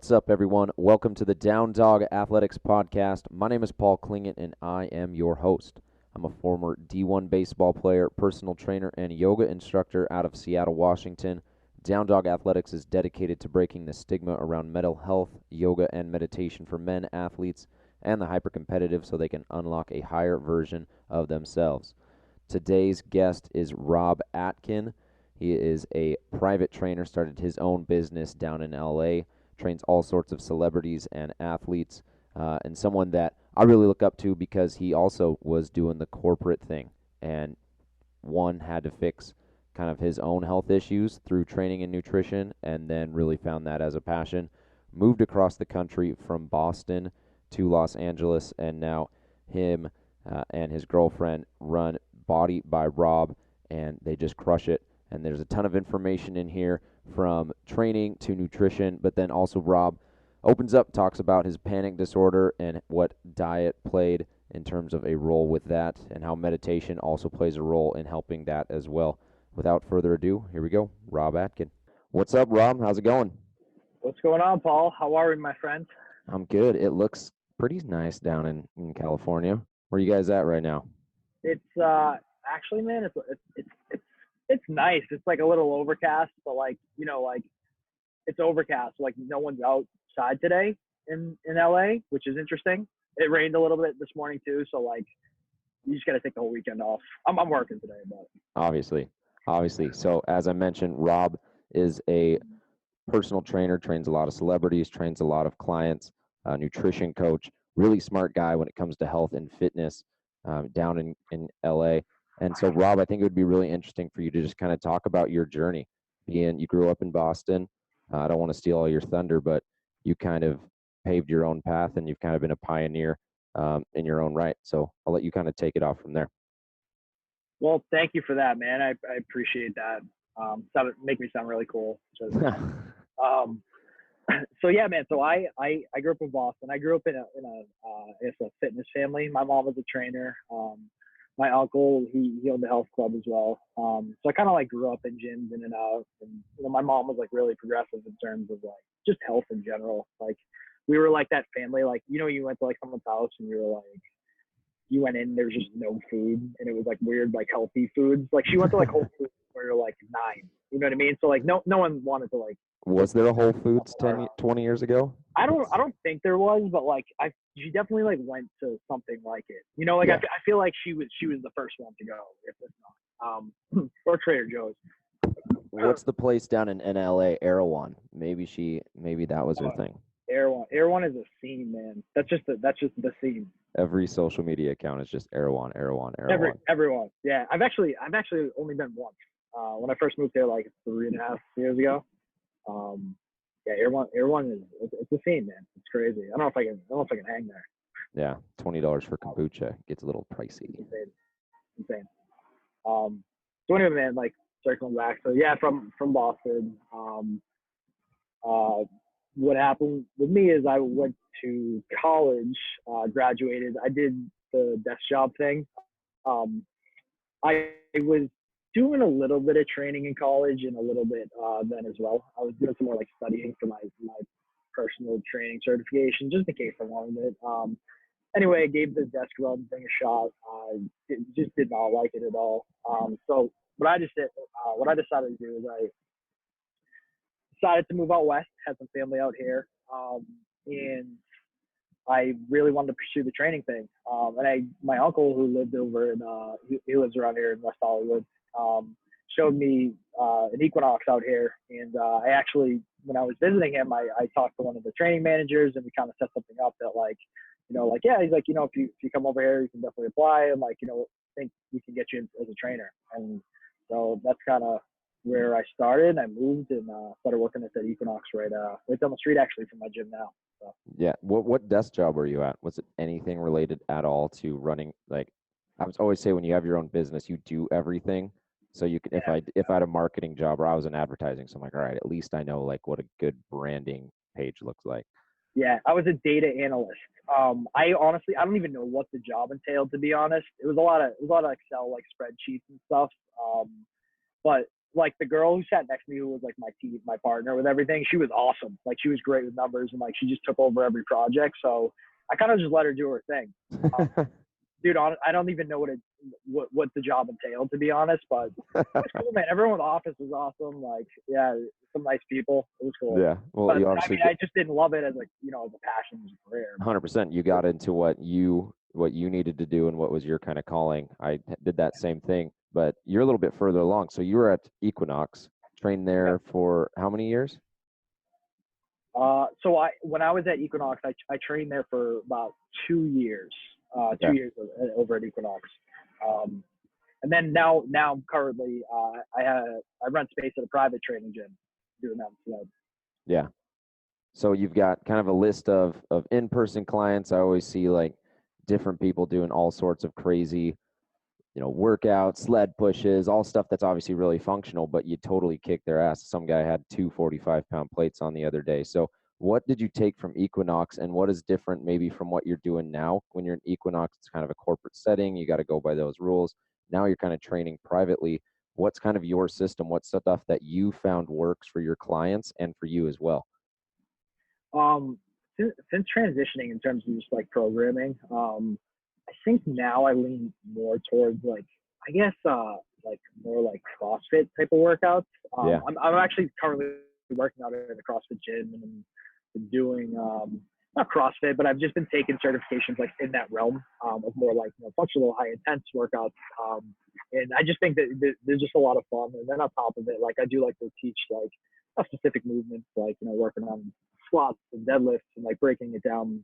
What's up, everyone? Welcome to the Down Dog Athletics Podcast. My name is Paul Klingett, and I am your host. I'm a former D1 baseball player, personal trainer, and yoga instructor out of Seattle, Washington. Down Dog Athletics is dedicated to breaking the stigma around mental health, yoga, and meditation for men athletes and the hyper-competitive so they can unlock a higher version of themselves. Today's guest is Rob Atkin. He is a private trainer, started his own business down in LA, trains all sorts of celebrities and athletes, and someone that I really look up to because he also was doing the corporate thing and one had to fix kind of his own health issues through training and nutrition, and then really found that as a passion. Moved across the country from Boston to Los Angeles, and now him and his girlfriend run Body by Rob, and they just crush it. And there's a ton of information in here from training to nutrition, but then also Rob opens up, talks about his panic disorder and what diet played in terms of a role with that, and how meditation also plays a role in helping that as well. Without further ado, here we go, Rob Atkin. What's up, Rob? How's it going? What's going on, Paul? How are we, my friend? I'm good. It looks pretty nice down in California. Where are you guys at right now? It's actually, man, it's nice. It's like a little overcast, but like it's overcast. Like no one's outside today in LA, which is interesting. It rained a little bit this morning too, so like you just got to take the whole weekend off. I'm working today, but Obviously. So as I mentioned, Rob is a personal trainer, trains a lot of celebrities, trains a lot of clients, nutrition coach, really smart guy when it comes to health and fitness down in LA. And so, Rob, I think it would be really interesting for you to just kind of talk about your journey. You grew up in Boston. I don't want to steal all your thunder, but you kind of paved your own path, and you've kind of been a pioneer in your own right. So I'll let you kind of take it off from there. well, thank you for that, man. I appreciate that. Make me sound really cool. So yeah, man. So I grew up in Boston. I grew up in a fitness family. My mom was a trainer. My uncle, he owned a health club as well. So I kind of like grew up in gyms in and out. And my mom was like really progressive in terms of like just health in general. Like we were like that family. Like you went to like someone's house and you were like, you went in, there's just no food, and it was like weird, like healthy foods. Like she went to like Whole Foods where you're like 9. You know what I mean? So like no one wanted to like. Was there a Whole Foods 20 years ago? I don't think there was, but like she definitely like went to something like it. Like Yeah. I feel like she was the first one to go, if it's not. Or Trader Joe's. What's the place down in LA? Erewhon. Maybe that was her thing. Erewhon is a scene, man. That's just the scene. Every social media account is just Erewhon. Everyone. Yeah. I've actually only been once. When I first moved here like 3.5 years ago. Yeah, Erewhon is it's a scene, man. It's crazy. I don't know if I can hang there. Yeah, $20 for kombucha gets a little pricey. Insane. So anyway, man, like circling back. So yeah, from Boston. What happened with me is I went to college, graduated. I did the desk job thing. I was doing a little bit of training in college and a little bit then as well. I was doing some more like studying for my personal training certification, just in case I wanted it. Anyway, I gave the desk rub thing a shot. Just did not like it at all. So what I decided to do is I decided to move out west, had some family out here, and I really wanted to pursue the training thing. And my uncle who lived over in, he lives around here in West Hollywood, showed me an Equinox out here. And I actually, when I was visiting him, I talked to one of the training managers, and we kind of set something up that like, yeah, he's like, if you come over here, you can definitely apply. And like, think we can get you as a trainer. And so that's kind of where I started. I moved and started working at that Equinox right down the street actually from my gym now. So. Yeah. What desk job were you at? Was it anything related at all to running? Like, I would always say when you have your own business, you do everything. So you can, if I had a marketing job or I was in advertising, so I'm like, all right, at least I know like what a good branding page looks like. Yeah, I was a data analyst. I don't even know what the job entailed, to be honest. It was a lot of Excel like spreadsheets and stuff. But like the girl who sat next to me, who was like my partner with everything, she was awesome. Like she was great with numbers, and like she just took over every project. So I kind of just let her do her thing. Dude, I don't even know what the job entailed, to be honest, but it's cool, man. Everyone in the office was awesome. Like, yeah, some nice people. It was cool. Yeah. Well, But you I obviously mean, I just didn't love it as like, as a passion, as a career. 100%. You got into what you needed to do and what was your kind of calling. I did that same thing, but you're a little bit further along. So you were at Equinox, trained there for how many years? So when I was at Equinox, I trained there for about 2 years. Okay. 2 years over at Equinox. And then now I'm currently I rent space at a private training gym doing that instead. Yeah. So you've got kind of a list of in-person clients. I always see like different people doing all sorts of crazy, workouts, sled pushes, all stuff that's obviously really functional, but you totally kick their ass. Some guy had 245-pound plates on the other day. So what did you take from Equinox, and what is different maybe from what you're doing now? When you're in Equinox, it's kind of a corporate setting. You got to go by those rules. Now you're kind of training privately. What's kind of your system? What's stuff that you found works for your clients and for you as well? Um, since transitioning in terms of just like programming, I think now I lean more towards like, I guess, like more like CrossFit type of workouts. Yeah. I'm actually currently working out in a CrossFit gym, and I'm been doing, not CrossFit, but I've just been taking certifications like in that realm, of more like, functional high intense workouts. And I just think that there's just a lot of fun. And then on top of it, like I do like to teach like specific movements, like, working on squats and deadlifts and like breaking it down,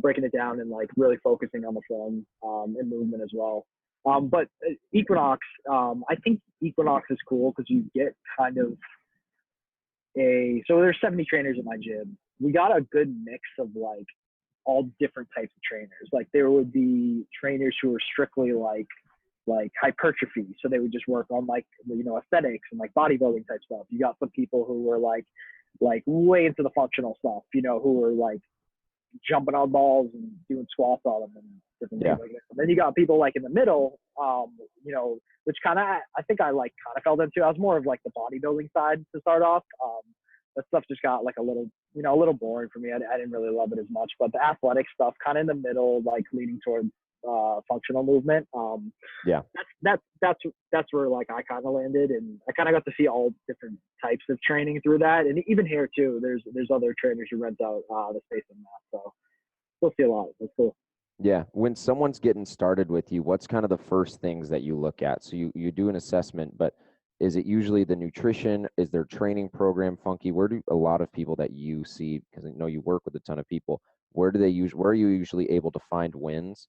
breaking it down and like really focusing on the form, and movement as well. But Equinox, I think Equinox is cool because you get kind of so there's 70 trainers in my gym. We got a good mix of like all different types of trainers. Like there would be trainers who are strictly like hypertrophy, so they would just work on like aesthetics and like bodybuilding type stuff. You got some people who were like way into the functional stuff, who were like jumping on balls and doing squats on them and different things like that. And then you got people like in the middle, which kind of I think I like kind of fell into. I was more of like the bodybuilding side to start off. That stuff just got like a little boring for me. I didn't really love it as much. But the athletic stuff, kind of in the middle, like leaning towards functional movement. That's where like I kind of landed, and I kind of got to see all different types of training through that. And even here too, there's other trainers who rent out the space in that. So we'll see a lot. That's cool. Yeah. When someone's getting started with you, what's kind of the first things that you look at? So you do an assessment, but is it usually the nutrition? Is their training program funky? Where do a lot of people that you see, because I know you work with a ton of people, where are you usually able to find wins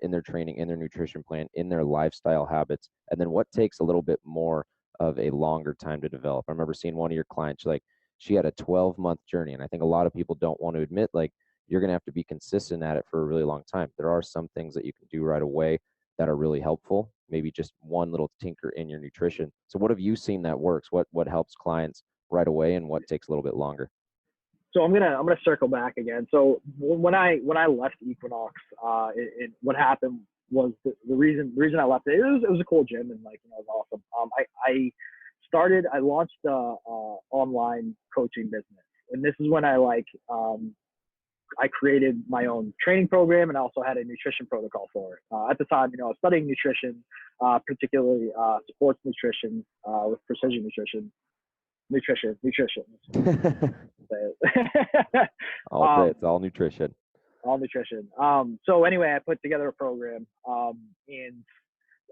in their training, in their nutrition plan, in their lifestyle habits? And then what takes a little bit more of a longer time to develop? I remember seeing one of your clients, like she had a 12-month journey. And I think a lot of people don't want to admit, like, you're going to have to be consistent at it for a really long time. There are some things that you can do right away that are really helpful, maybe just one little tinker in your nutrition. So what have you seen that works? What helps clients right away, and what takes a little bit longer? So I'm gonna circle back again. So when I left Equinox, what happened was the reason I left it. It was a cool gym, and like, it was awesome. I launched a online coaching business, and this is when I created my own training program, and I also had a nutrition protocol for it. At the time, I was studying nutrition, particularly sports nutrition, with precision nutrition. All day, it's all nutrition. All nutrition. So anyway, I put together a program, and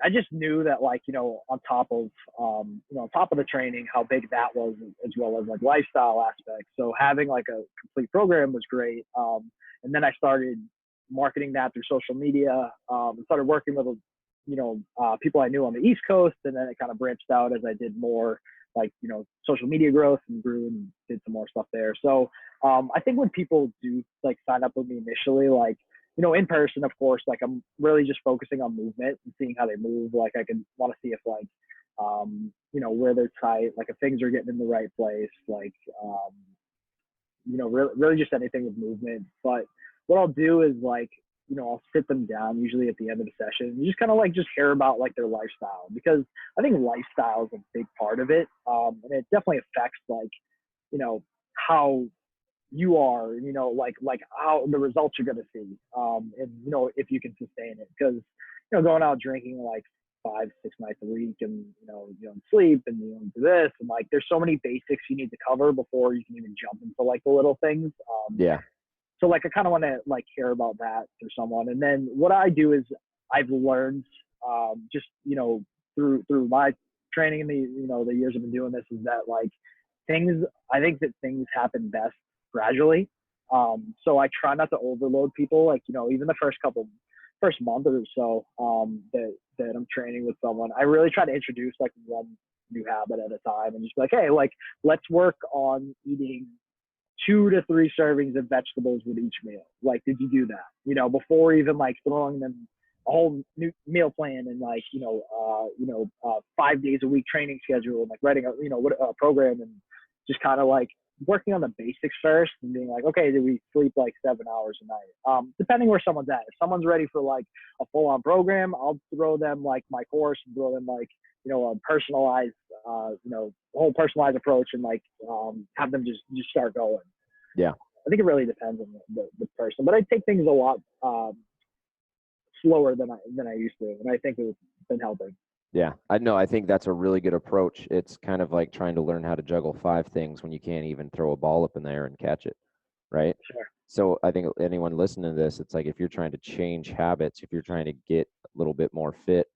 I just knew that, like, on top of the training, how big that was, as well as like lifestyle aspects. So having like a complete program was great. And then I started marketing that through social media, and started working with, people I knew on the East Coast. And then it kind of branched out as I did more like, social media growth, and grew and did some more stuff there. So I think when people do like sign up with me initially, like, in person, of course, like I'm really just focusing on movement and seeing how they move. Like I can want to see if like, where they're tight, like if things are getting in the right place, like, really just anything with movement. But what I'll do is like, I'll sit them down usually at the end of the session and just kind of like just hear about like their lifestyle, because I think lifestyle is a big part of it. And it definitely affects like, how you are, like how the results you're going to see. And, if you can sustain it, because, going out drinking like 5, 6 nights a week and, you don't sleep and you don't do this. And like, there's so many basics you need to cover before you can even jump into like the little things. Yeah. So like, I kind of want to like hear about that through someone. And then what I do is I've learned, just, through my training and the years I've been doing this, is that like I think that things happen best gradually. So I try not to overload people. Like, even the first month or so, that I'm training with someone, I really try to introduce like one new habit at a time and just be like, hey, like, let's work on eating 2 to 3 servings of vegetables with each meal. Like, did you do that? Before even like throwing them a whole new meal plan and like, 5 days a week training schedule and like writing a program, and just kind of like working on the basics first and being like, okay, do we sleep like 7 hours a night? Depending where someone's at. If someone's ready for like a full on program, I'll throw them like my course and throw them like, a personalized, whole personalized approach, and like, have them just start going. Yeah. I think it really depends on the person, but I take things a lot, slower than I used to. And I think it's been helping. Yeah, I know. I think that's a really good approach. It's kind of like trying to learn how to juggle 5 things when you can't even throw a ball up in the air and catch it, right? Sure. So I think anyone listening to this, it's like if you're trying to change habits, if you're trying to get a little bit more fit,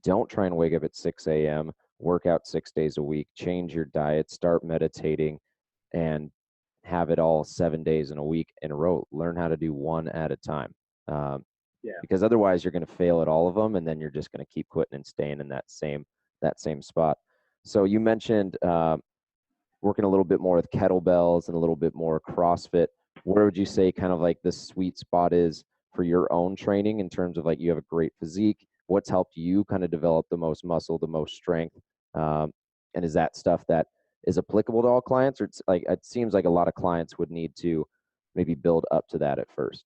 don't try and wake up at 6 a.m., work out 6 days a week, change your diet, start meditating, and have it all 7 days in a week in a row. Learn how to do one at a time. Yeah. Because otherwise you're going to fail at all of them, and then you're just going to keep quitting and staying in that same spot. So you mentioned working a little bit more with kettlebells and a little bit more CrossFit. Where would you say kind of like the sweet spot is for your own training in terms of like you have a great physique? What's helped you kind of develop the most muscle, the most strength? And is that stuff that is applicable to all clients, or it's like it seems like a lot of clients would need to maybe build up to that at first?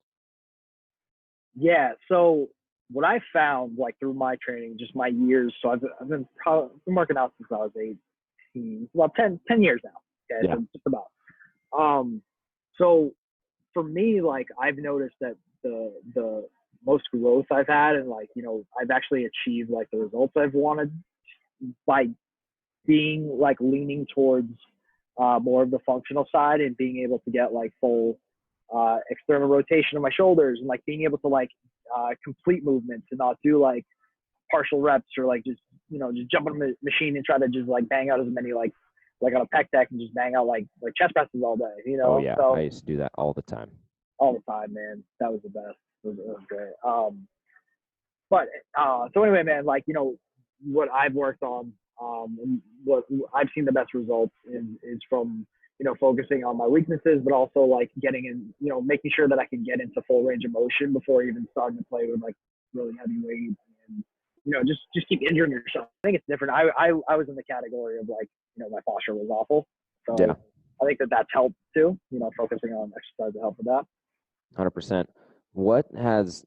Yeah. So what I found, like through my training, just my years. So I've been working out since I was 18, well, 10 years now. Okay. Yeah. So just about. So for me, like, I've noticed that the most growth I've had, and like, I've actually achieved like the results I've wanted by being like leaning towards, more of the functional side, and being able to get like full, external rotation of my shoulders, and like being able to like, complete movements and not do like partial reps, or like just, just jump on a machine and try to just like bang out as many like on a pec deck and just bang out like chest presses all day. Oh yeah, So I used to do that all the time. all the time, man. That was the best. It was great. But so anyway, man, like, what I've worked on, and what I've seen the best results is from, focusing on my weaknesses, but also like getting in, making sure that I can get into full range of motion before even starting to play with like really heavy weights, and, just keep injuring yourself. I think it's different. I was in the category of like, my posture was awful. So Yeah. I think that's helped too, focusing on exercise to help with that. 100%. What has,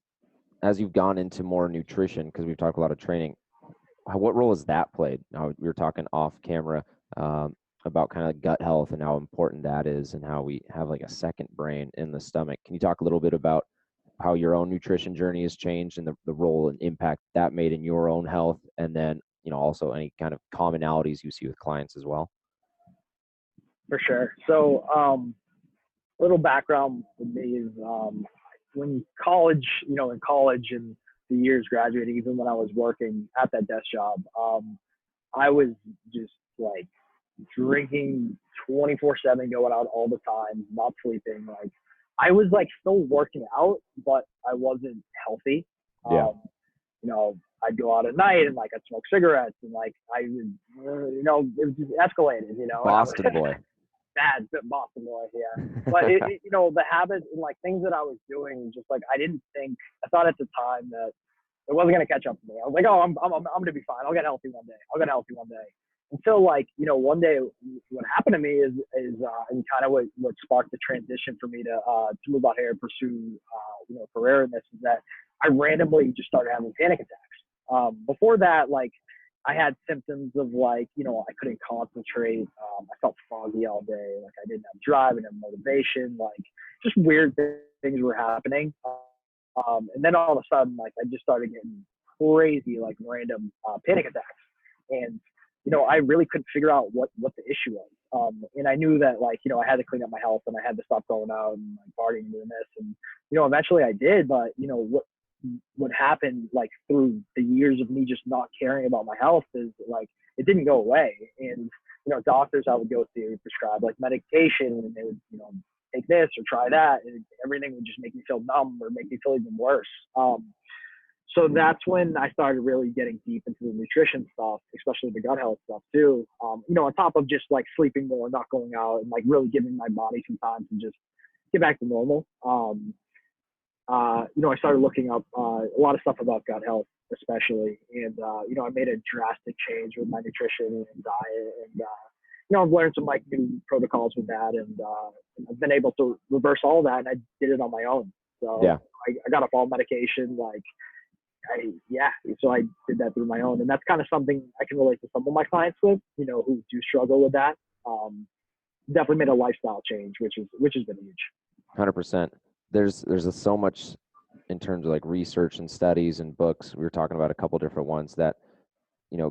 as you've gone into more nutrition, because we've talked a lot of training, what role has that played? Now, we were talking off camera about kind of gut health and how important that is, and how we have like a second brain in the stomach. Can you talk a little bit about how your own nutrition journey has changed, and the role and impact that made in your own health, and then, also any kind of commonalities you see with clients as well? For sure. So, little background with me is, when college, in college and the years graduating, even when I was working at that desk job, I was just like drinking 24/7, going out all the time, not sleeping. Like, I was like still working out, but I wasn't healthy. Yeah. I'd go out at night and like I'd smoke cigarettes, and like I would, it just escalated, Boston boy. Bad Boston boy, yeah. But the habits and like things that I was doing, just like I thought at the time that it wasn't gonna catch up to me. I was like, oh, I'm gonna be fine. I'll get healthy one day. until like, one day what happened to me is and kind of what sparked the transition for me to move out here and pursue, career in this is that I randomly just started having panic attacks. Before that, like I had symptoms of like, I couldn't concentrate. I felt foggy all day. Like I didn't have drive and motivation, like just weird things were happening. And then all of a sudden, like I just started getting crazy, like random panic attacks. And, I really couldn't figure out what the issue was. And I knew that like, I had to clean up my health and I had to stop going out and like partying and doing this. And, eventually I did, but what happened like through the years of me just not caring about my health is like, it didn't go away. And, doctors I would go to would prescribe like medication and they would, take this or try that. And everything would just make me feel numb or make me feel even worse. So that's when I started really getting deep into the nutrition stuff, especially the gut health stuff too. On top of just like sleeping more, not going out, and like really giving my body some time to just get back to normal. I started looking up a lot of stuff about gut health, especially, and I made a drastic change with my nutrition and diet, and I've learned some like new protocols with that, and I've been able to reverse all that, and I did it on my own. So Yeah. I got off all medication, like. So I did that through my own, and that's kind of something I can relate to some of my clients with, who do struggle with that. Definitely made a lifestyle change, which has been huge. 100%. There's so much in terms of like research and studies and books. We were talking about a couple different ones that,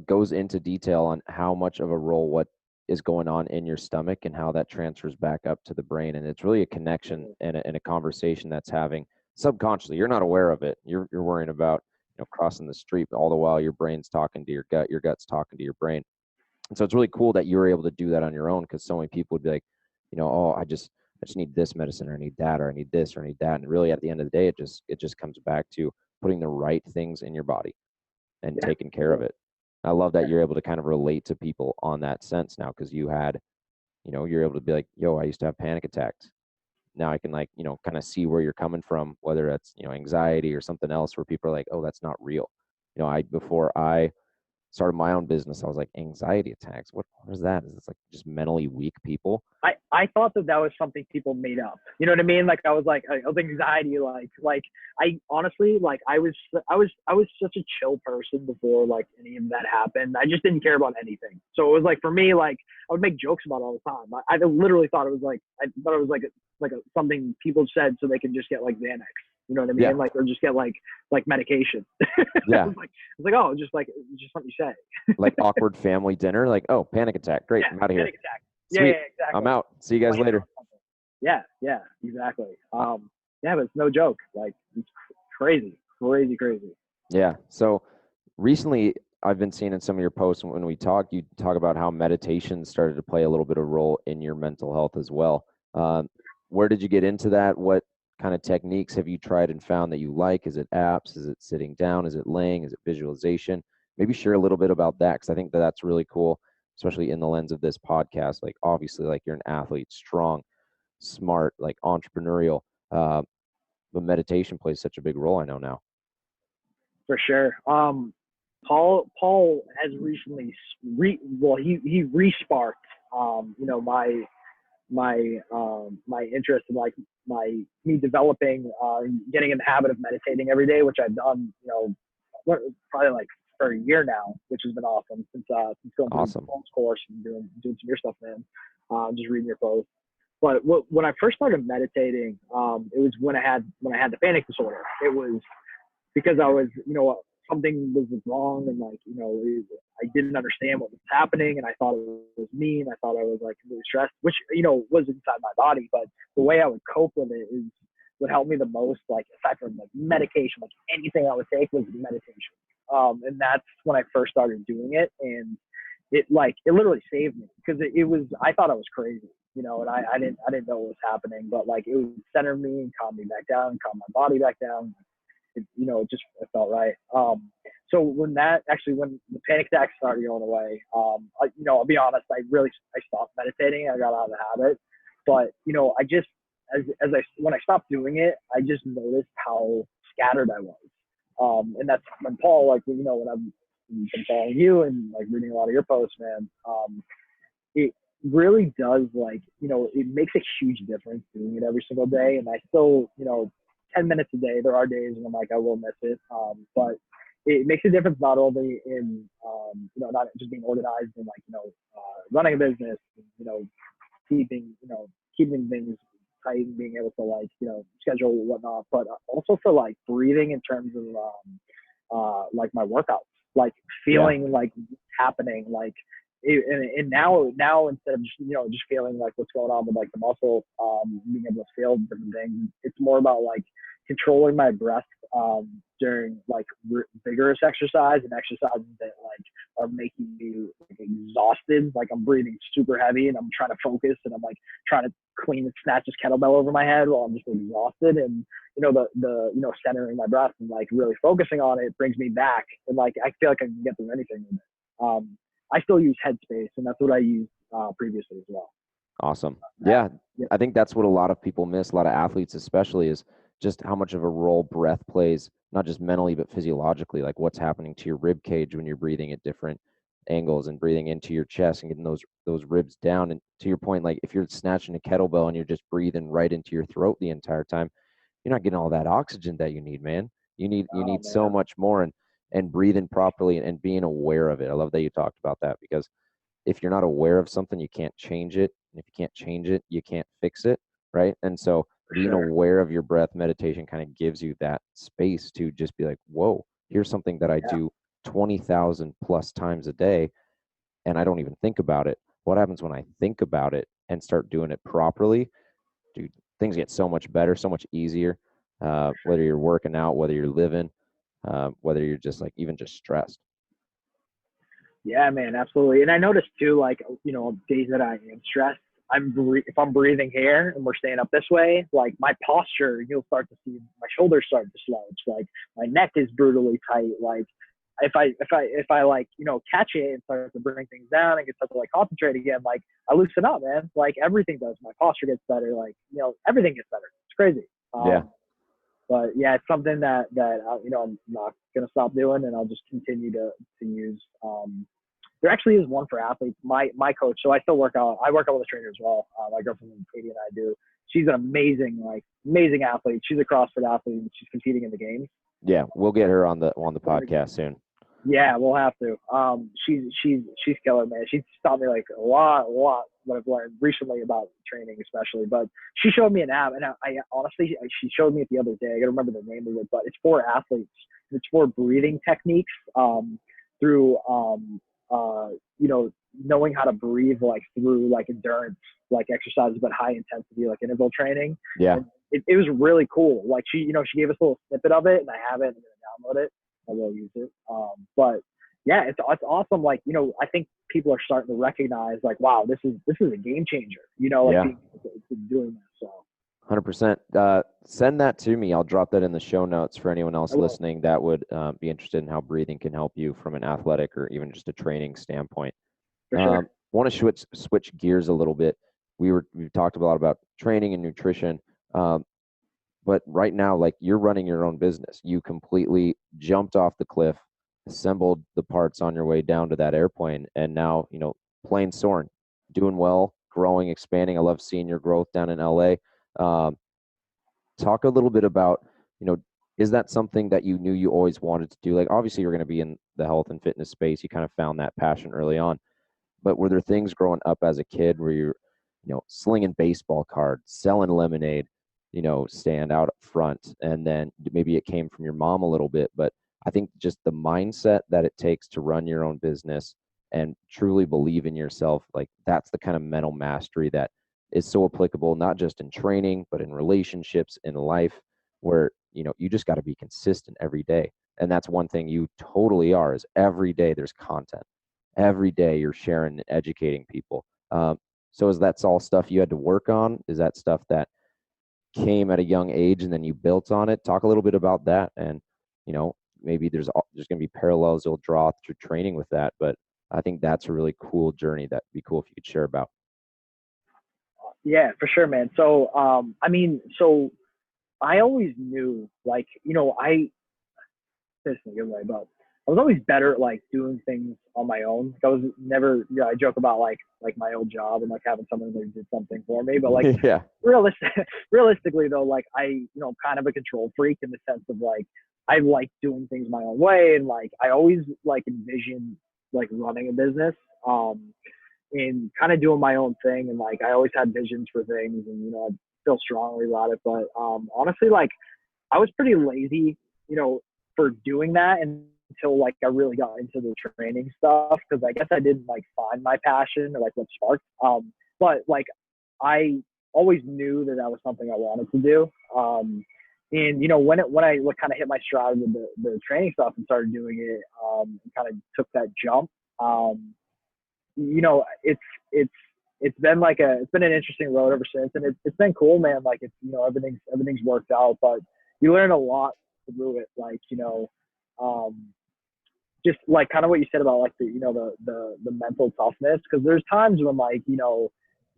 goes into detail on how much of a role what is going on in your stomach and how that transfers back up to the brain. And it's really a connection and a conversation that's having subconsciously. You're not aware of it. You're worrying about, crossing the street, but all the while your brain's talking to your gut's talking to your brain. And so it's really cool that you were able to do that on your own, because so many people would be like, oh, I just need this medicine, or I need that, or I need this, or I need that. And really at the end of the day, it just comes back to putting the right things in your body and taking care of it. I love that you're able to kind of relate to people on that sense now, because you had, you're able to be like, yo, I used to have panic attacks. Now I can like, kind of see where you're coming from, whether that's, anxiety or something else where people are like, oh, that's not real. Before I started my own business, I was like, anxiety attacks. What is that? Is it like just mentally weak people? I thought that was something people made up. You know what I mean? Like I was like, anxiety, like I honestly, like I was such a chill person before like any of that happened. I just didn't care about anything. So it was like, for me, like I would make jokes about it all the time. I literally thought it was like, something people said so they could just get like Xanax. You know what I mean? Yeah. Like, or just get like medication. Yeah. It's like, oh, just something you say. Like awkward family dinner. Like, oh, panic attack. Great. I'm out of here. Panic attack. Sweet. Yeah, exactly. I'm out. See you guys later. Yeah, exactly. But it's no joke. Like it's crazy. Yeah. So recently I've been seeing in some of your posts when we talk, you talk about how meditation started to play a little bit of role in your mental health as well. Where did you get into that? What kind of techniques have you tried and found that you like? Is it apps? Is it sitting down? Is it laying? Is it visualization? Maybe share a little bit about that, because I think that's really cool, especially in the lens of this podcast. Like obviously, like you're an athlete, strong, smart, like entrepreneurial, but meditation plays such a big role, I know now. For sure. Paul has recently he resparked my interest in like me developing getting in the habit of meditating every day, which I've done probably like for a year now, which has been awesome since going through the course and doing some of your stuff, man. Just reading your posts. But when I first started meditating, it was when I had the panic disorder. It was because I was, something was wrong, and like, I didn't understand what was happening, and I thought it was me, and I thought I was like really stressed, which, was inside my body. But the way I would cope with it is what helped me the most, like aside from like medication, like anything I would take was meditation. And that's when I first started doing it, and it literally saved me, because it was, I thought I was crazy, and I didn't know what was happening, but like it would center me and calm me back down, calm my body back down. It felt right. So when the panic attacks started going away, I'll be honest, I stopped meditating. I got out of the habit, but when I stopped doing it, I just noticed how scattered I was. And that's when Paul, like, when I'm been following you and like reading a lot of your posts, man. It really does, like, it makes a huge difference doing it every single day. And I still, 10 minutes a day, there are days when I'm like, I will miss it. But it makes a difference not only in, not just being organized and like, running a business, keeping, keeping things tight and being able to like, schedule whatnot, but also for like breathing in terms of, like my workouts, like feeling like happening, like, and now instead of just feeling like what's going on with like the muscle, being able to feel different things, it's more about like controlling my breath during like vigorous exercise and exercises that like are making me like exhausted. Like I'm breathing super heavy and I'm trying to focus and I'm like trying to clean and snatch this kettlebell over my head while I'm just exhausted. And the centering my breath and like really focusing on it brings me back. And like I feel like I can get through anything with it. I still use Headspace, and that's what I used previously as well. Awesome. Yeah, I think that's what a lot of people miss, a lot of athletes especially, is just how much of a role breath plays, not just mentally, but physiologically, like what's happening to your rib cage when you're breathing at different angles and breathing into your chest and getting those ribs down. And to your point, like if you're snatching a kettlebell and you're just breathing right into your throat the entire time, you're not getting all that oxygen that you need, man. You need so much more, and breathing properly and being aware of it. I love that you talked about that, because if you're not aware of something, you can't change it. And if you can't change it, you can't fix it, right? And so being aware of your breath, meditation kind of gives you that space to just be like, whoa, here's something that I do 20,000 plus times a day, and I don't even think about it. What happens when I think about it and start doing it properly? Dude, things get so much better, so much easier. Whether you're working out, whether you're living, whether you're just like even just stressed. Yeah, man, absolutely. And I noticed too, like, days that I am stressed, if I'm breathing here and we're staying up this way, like my posture, you'll start to see my shoulders start to slouch. Like my neck is brutally tight. Like if I like, catch it and start to bring things down and get start to like concentrate again, like I loosen up, man. Like everything does. My posture gets better. Like, everything gets better. It's crazy. Yeah. But yeah, it's something that I'm not gonna stop doing, and I'll just continue to use. There actually is one for athletes. My coach, so I still work out. I work out with a trainer as well. My girlfriend Katie and I do. She's an amazing athlete. She's a CrossFit athlete, and she's competing in the games. Yeah, we'll get her on the podcast soon. Yeah, we'll have to. She's killer, man. She's taught me like a lot what I've learned recently about training, especially. But she showed me an app, and I honestly, she showed me it the other day. I gotta remember the name of it, but it's for athletes. It's for breathing techniques through knowing how to breathe like through like endurance like exercises, but high intensity like interval training. Yeah. And it was really cool. Like she gave us a little snippet of it, and I have it. I'm gonna download it. I will use it. But yeah, it's awesome. Like, I think people are starting to recognize like, wow, this is a game changer, doing that. So 100%. Send that to me. I'll drop that in the show notes for anyone else listening that would be interested in how breathing can help you from an athletic or even just a training standpoint. for sure. I want to switch gears a little bit. We've talked a lot about training and nutrition, but right now, like you're running your own business. You completely jumped off the cliff, assembled the parts on your way down to that airplane, and now plane soaring, doing well, growing, expanding. I love seeing your growth down in LA. Talk a little bit about, is that something that you knew you always wanted to do? Like, obviously, you're going to be in the health and fitness space. You kind of found that passion early on. But were there things growing up as a kid where you're, slinging baseball cards, selling lemonade, stand out up front, and then maybe it came from your mom a little bit, but I think just the mindset that it takes to run your own business and truly believe in yourself, like that's the kind of mental mastery that is so applicable, not just in training, but in relationships, in life, where, you just got to be consistent every day. And that's one thing you totally are, is every day there's content. Every day you're sharing and educating people. So is that all stuff you had to work on? Is that stuff that came at a young age and then you built on it? Talk a little bit about that. And, maybe there's going to be parallels you'll draw through training with that. But I think that's a really cool journey that'd be cool if you could share about. Yeah, for sure, man. So, so I always knew, like, I, this in a good way, but I was always better at like doing things on my own. Like, I was never, I joke about like my old job and like having someone that did something for me, but like Yeah. realistic, realistically though, like kind of a control freak in the sense of like I like doing things my own way, and like I always like envision like running a business, and kind of doing my own thing, and like I always had visions for things, and I feel strongly about it. But honestly, like I was pretty lazy, for doing that until like I really got into the training stuff, because I guess I didn't like find my passion or like what sparked. But like I always knew that that was something I wanted to do. And when I like, kind of hit my stride with the training stuff and started doing it, and kind of took that jump. It's it's been it's been an interesting road ever since, and it's been cool, man. Like it's everything's worked out, but you learn a lot through it. Like just like kind of what you said about like the mental toughness, because there's times when like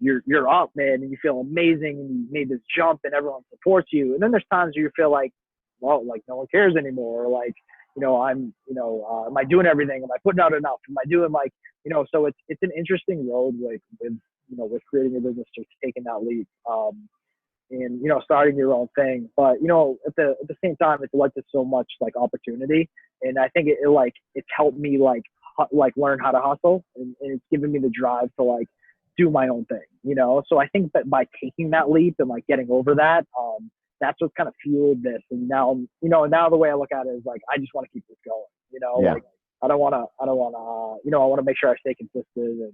you're up, man, and you feel amazing, and you made this jump, and everyone supports you, and then there's times where you feel like, well, like no one cares anymore, or like am I doing everything? Am I putting out enough? Am I doing like so it's an interesting road with creating a business, just taking that leap. And starting your own thing, but at the same time, it's led to so much like opportunity, and I think it's helped me like learn how to hustle, and it's given me the drive to like do my own thing. So I think that by taking that leap and like getting over that, that's what kind of fueled this. And now the way I look at it is like I just want to keep this going. Yeah. Like I want to I want to make sure I stay consistent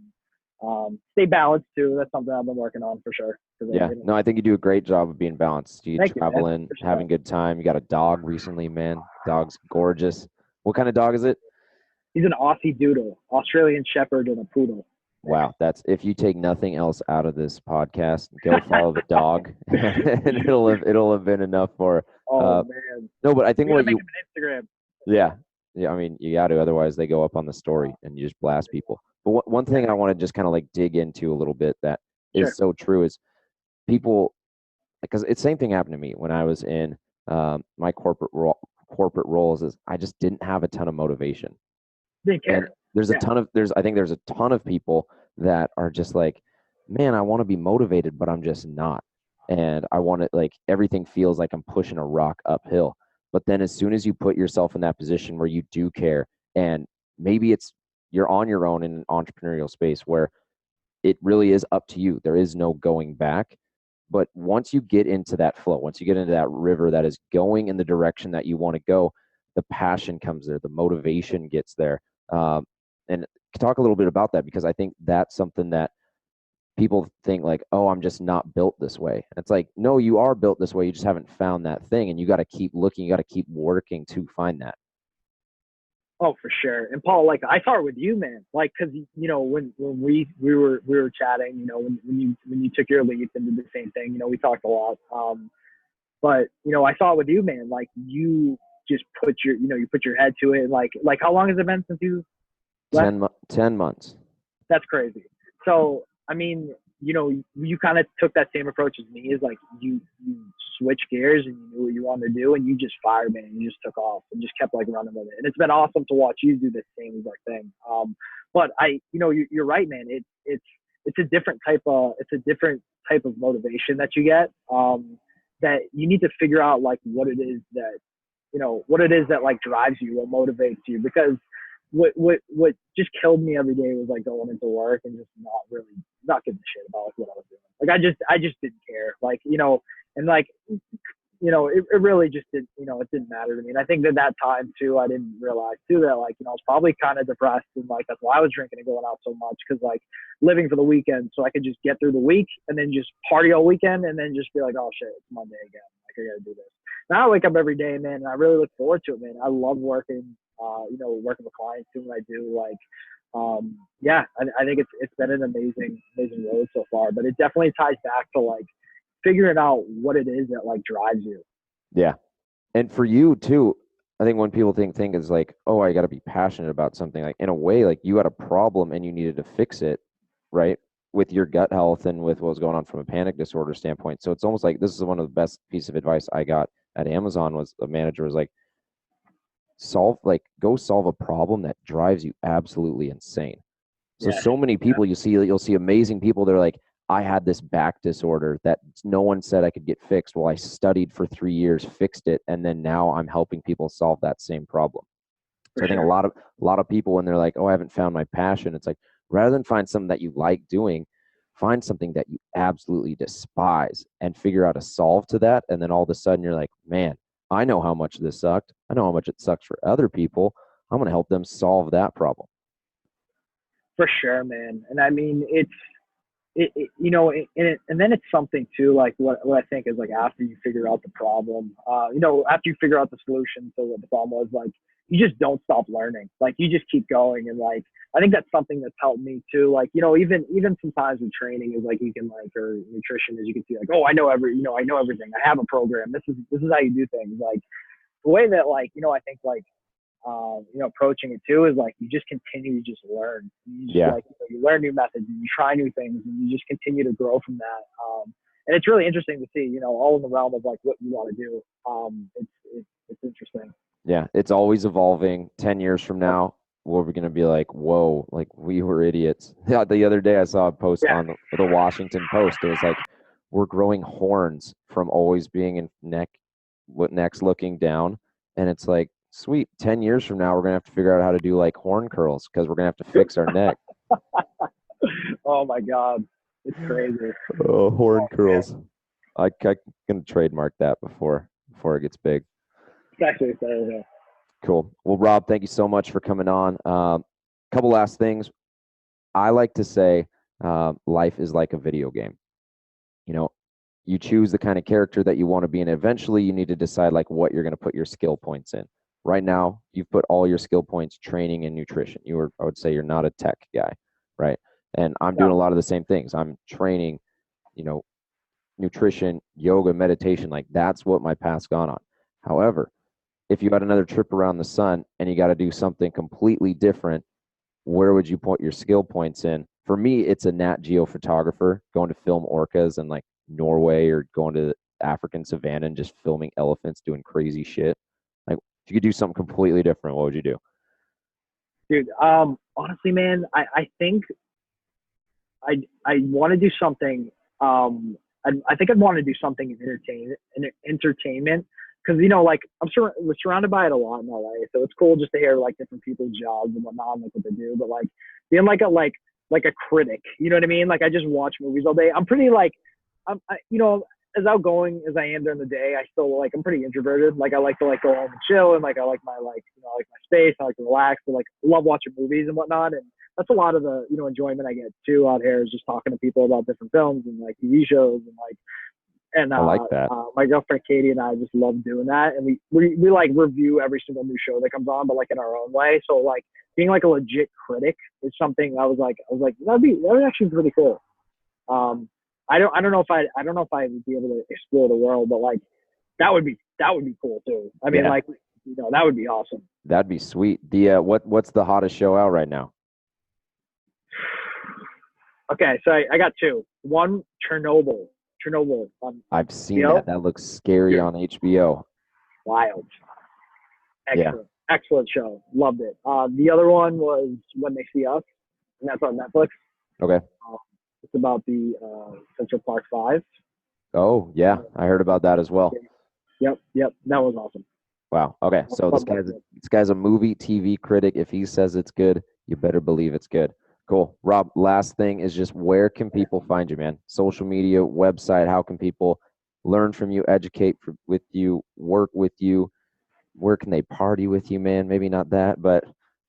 and stay balanced too. That's something I've been working on for sure. Yeah. No, I think you do a great job of being balanced. You Thank you, man. traveling, having a good time. You got a dog recently, man. Dog's gorgeous. What kind of dog is it? He's an Aussie Doodle, Australian Shepherd, and a poodle. Wow, that's if you take nothing else out of this podcast, go follow the dog, and it'll have been enough for. Man, no, but I think what you. make him an Instagram. Yeah. I mean, you got to, otherwise they go up on the story and you just blast people. But one thing I want to just kind of like dig into a little bit that is so true is people, because it's the same thing happened to me when I was in my corporate roles. Is I just didn't have a ton of motivation. Didn't care. And I think there's a ton of people that are just like, man, I want to be motivated, but I'm just not. And I want to, like, everything feels like I'm pushing a rock uphill. But then as soon as you put yourself in that position where you do care, and maybe you're on your own in an entrepreneurial space where it really is up to you, there is no going back. But once you get into that flow, once you get into that river that is going in the direction that you want to go, the passion comes there, the motivation gets there. And talk a little bit about that, because I think that's something that people think like, oh, I'm just not built this way. And it's like, no, you are built this way. You just haven't found that thing, and you got to keep looking. You got to keep working to find that. Oh, for sure. And Paul, like I saw it with you, man. Like, cause when we were chatting, when you took your leap and did the same thing, we talked a lot. But I saw it with you, man. Like you just put you put your head to it. Like how long has it been since you left? 10 months. That's crazy. So, I mean, you kind of took that same approach as me. Is like you switched gears and you knew what you wanted to do, and you just fired, man. And you just took off and just kept like running with it. And it's been awesome to watch you do the same exact thing. But you're right, man. It's a different type of motivation that you get. That you need to figure out like what it is that like drives you, what motivates you, because what just killed me every day was like going into work and just not giving a shit about like what I was doing. Like I just didn't care. Like, and like, it really just didn't, it didn't matter to me. And I think that time too, I didn't realize too that like, I was probably kind of depressed, and like, that's why I was drinking and going out so much. Cause like living for the weekend, so I could just get through the week and then just party all weekend and then just be like, oh shit, it's Monday again. Like I gotta do this. Now I wake up every day, man, and I really look forward to it, man. I love working, working with clients, doing what I do. Like, I think it's been an amazing road so far, but it definitely ties back to like figuring out what it is that like drives you. Yeah. And for you too, I think when people think is like, oh, I got to be passionate about something, like in a way, like you had a problem and you needed to fix it, right? With your gut health and with what was going on from a panic disorder standpoint. So it's almost like, this is one of the best pieces of advice I got at Amazon, was a manager was like, go solve a problem that drives you absolutely insane. So Yes. so many Yeah. people you'll see amazing people. They're like, I had this back disorder that no one said I could get fixed. Well, I studied for 3 years, fixed it, and then now I'm helping people solve that same problem. For So I think sure. a lot of people when they're like, "Oh, I haven't found my passion," it's like rather than find something that you like doing, find something that you absolutely despise and figure out a solve to that. And then all of a sudden you're like, "Man, I know how much this sucked. I know how much it sucks for other people. I'm going to help them solve that problem." For sure, man. And I mean, you know, and then it's something too, like what I think is like after you figure out the problem, you know, after you figure out the solution to what the problem was, like you just don't stop learning. Like you just keep going. And like, I think that's something that's helped me too. Like, you know, even sometimes with training is like, you can like, or nutrition is you can see like, oh, I know everything. I have a program. This is how you do things. Like the way that like, you know, I think like, you know, approaching it too is like you just continue to just learn. You just Yeah. like, you know, you learn new methods and you try new things and you just continue to grow from that. And it's really interesting to see, you know, all in the realm of like what you want to do. It's interesting. Yeah, it's always evolving. 10 years from Yep. now, we're going to be like, whoa, like we were idiots. Yeah, the other day I saw a post Yeah. on the Washington Post. It was like, we're growing horns from always being in necks looking down. And it's like, sweet, 10 years from now, we're going to have to figure out how to do like horn curls because we're going to have to fix our neck. Oh my God. It's crazy. Oh, horn Oh man. curls. I can trademark that before it gets big. It's actually so, Cool. Well, Rob, thank you so much for coming on. Couple last things. I like to say life is like a video game. You know, you choose the kind of character that you want to be, and eventually you need to decide like what you're going to put your skill points in. Right now, you've put all your skill points training and nutrition. I would say you're not a tech guy, right? And I'm doing no. a lot of the same things. I'm training, you know, nutrition, yoga, meditation. Like that's what my path's gone on. However, if you had another trip around the sun and you got to do something completely different, where would you put your skill points in? For me, it's a Nat Geo photographer going to film orcas in like Norway or going to the African savannah and just filming elephants doing crazy shit. Like if you could do something completely different, what would you do? Dude, honestly, man, I think I want to do something. I think I'd want to do something in entertainment, because you know, like we're surrounded by it a lot in LA, so it's cool just to hear like different people's jobs and whatnot, and, like what they do. But like being like a critic, you know what I mean? Like I just watch movies all day. I'm pretty like you know, as outgoing as I am during the day, I still like I'm pretty introverted. Like I like to like go home and chill, and like I like my like you know like my space. I like to relax. So like love watching movies and whatnot, and that's a lot of the you know enjoyment I get too out here is just talking to people about different films and like TV shows and like and I like that. my girlfriend Katie and I just love doing that, and we like review every single new show that comes on, but like in our own way. So like being like a legit critic is something I was like that would actually be pretty cool. Um, I don't know if I don't know if I would be able to explore the world, but like that would be cool too. I mean, Yeah, like you know that would be awesome. that'd be sweet. The what's the hottest show out right now? Okay, so I got two. One, Chernobyl on I've seen that. HBO. That looks scary Dude, on HBO. wild, Yeah. excellent show. Loved it. The other one was When They See Us, and that's on Netflix. Okay. Uh, it's about the Central Park Five. Oh, yeah. I heard about that as well. Yep, that was awesome. Wow. Okay. So Love that show. this guy's a movie TV critic. If he says it's good, you better believe it's good. Cool. Rob, last thing is just where can people find you, man? Social media, website, how can people learn from you, with you, work with you? Where can they party with you, man? Maybe not that, but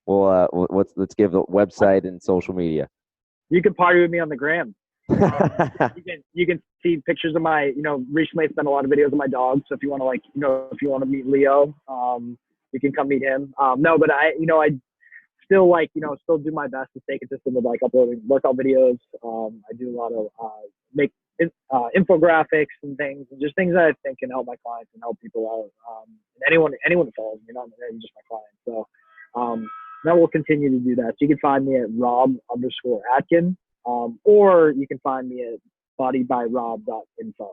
let's give the website and social media. You can party with me on the gram. You can see pictures of my you know recently I spent a lot of videos of my dog. So if you want to like you know if you want to meet Leo, you can come meet him. No, but I you know I still like you know still do my best to stay consistent with like uploading workout videos. I do a lot of make infographics and things, and just things that I think can help my clients and help people out. And anyone that follows me, not just my clients. So that will continue to do that. So you can find me at Rob_Atkin, or you can find me at bodybyrob.info.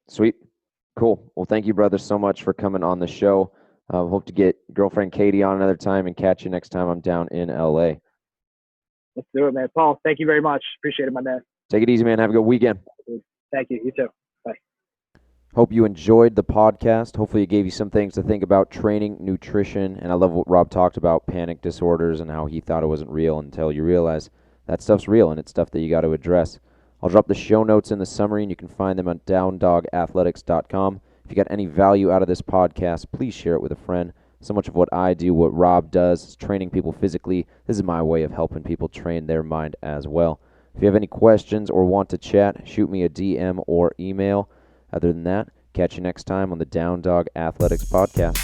Sweet. Cool. Well, thank you, brother, so much for coming on the show. Hope to get girlfriend Katie on another time and catch you next time I'm down in LA. Let's do it, man. Paul, thank you very much. Appreciate it, my man. Take it easy, man. Have a good weekend. Thank you. You too. Bye. Hope you enjoyed the podcast. Hopefully it gave you some things to think about training, nutrition, and I love what Rob talked about, panic disorders and how he thought it wasn't real until you realize that stuff's real and it's stuff that you got to address. I'll drop the show notes in the summary, and you can find them on downdogathletics.com. If you got any value out of this podcast, please share it with a friend. So much of what I do, what Rob does, is training people physically. This is my way of helping people train their mind as well. If you have any questions or want to chat, shoot me a DM or email. Other than that, catch you next time on the Down Dog Athletics Podcast.